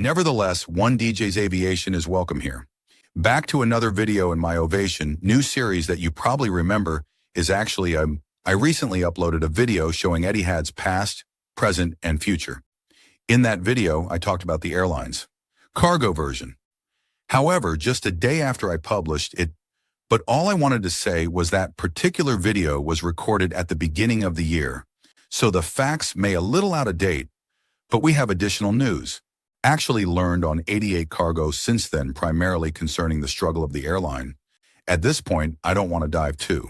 Nevertheless, one DJ's Aviation is welcome here. Back to another video in my Ovation new series that you probably remember is actually I recently uploaded a video showing Etihad's past, present, and future. In that video, I talked about the airlines, cargo version. However, just a day after I published it, but all I wanted to say was that particular video was recorded at the beginning of the year, so the facts may a little out of date, but we have additional news. Actually learned on 88 cargo since then, primarily concerning the struggle of the airline. At this point, I don't want to dive too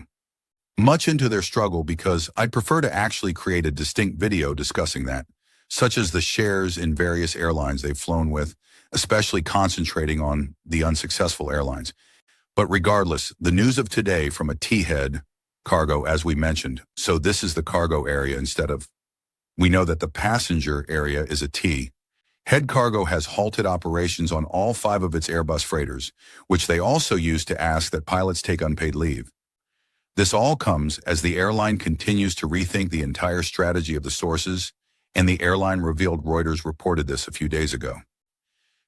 much into their struggle because I'd prefer to actually create a distinct video discussing that, such as the shares in various airlines they've flown with, especially concentrating on the unsuccessful airlines. But regardless, the news of today from Etihad cargo, as we mentioned, so this is the cargo area instead of, we know that the passenger area is a T. Head Cargo has halted operations on all 5 of its Airbus freighters, which they also use to ask that pilots take unpaid leave. This all comes as the airline continues to rethink the entire strategy of the sources, and the airline revealed Reuters reported this a few days ago.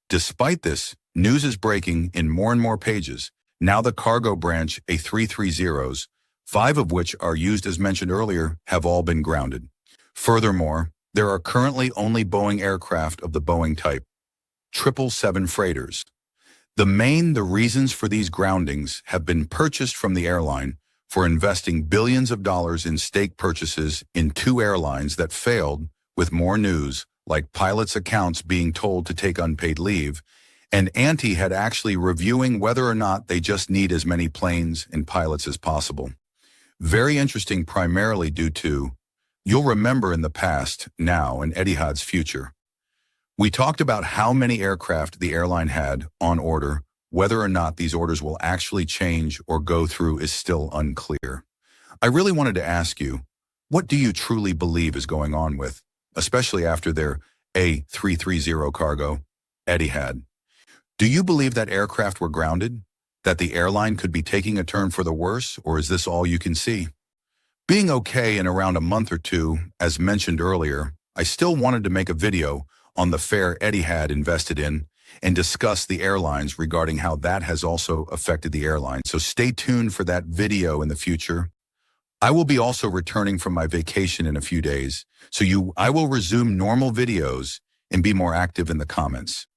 Despite this, news is breaking in more and more pages. Now the cargo branch A330s, 5 of which are used as mentioned earlier, have all been grounded. Furthermore, there are currently only Boeing aircraft of the Boeing type, 777 freighters. The reasons for these groundings have been purchased from the airline for investing billions of dollars in stake purchases in 2 airlines that failed, with more news, like pilots' accounts being told to take unpaid leave, and Etihad actually reviewing whether or not they just need as many planes and pilots as possible. Very interesting, primarily due to, you'll remember in the past, now, and Etihad's future. We talked about how many aircraft the airline had on order. Whether or not these orders will actually change or go through is still unclear. I really wanted to ask you, what do you truly believe is going on with, especially after their A330 cargo, Etihad? Do you believe that aircraft were grounded? That the airline could be taking a turn for the worse, or is this all you can see? Being okay in around a month or two, as mentioned earlier, I still wanted to make a video on the fare Etihad invested in and discuss the airlines regarding how that has also affected the airline. So stay tuned for that video in the future. I will be also returning from my vacation in a few days, so I will resume normal videos and be more active in the comments.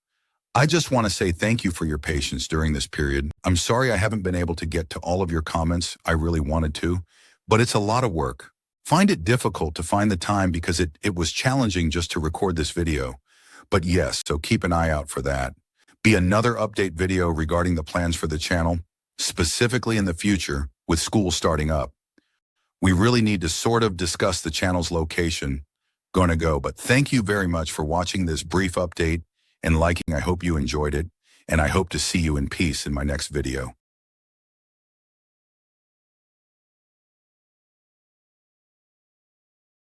I just want to say thank you for your patience during this period. I'm sorry I haven't been able to get to all of your comments. I really wanted to. But it's a lot of work. Find it difficult to find the time because it was challenging just to record this video. But yes, so keep an eye out for that. Be another update video regarding the plans for the channel, specifically in the future with school starting up. We really need to sort of discuss the channel's location. But thank you very much for watching this brief update and liking. I hope you enjoyed it, and I hope to see you in peace in my next video.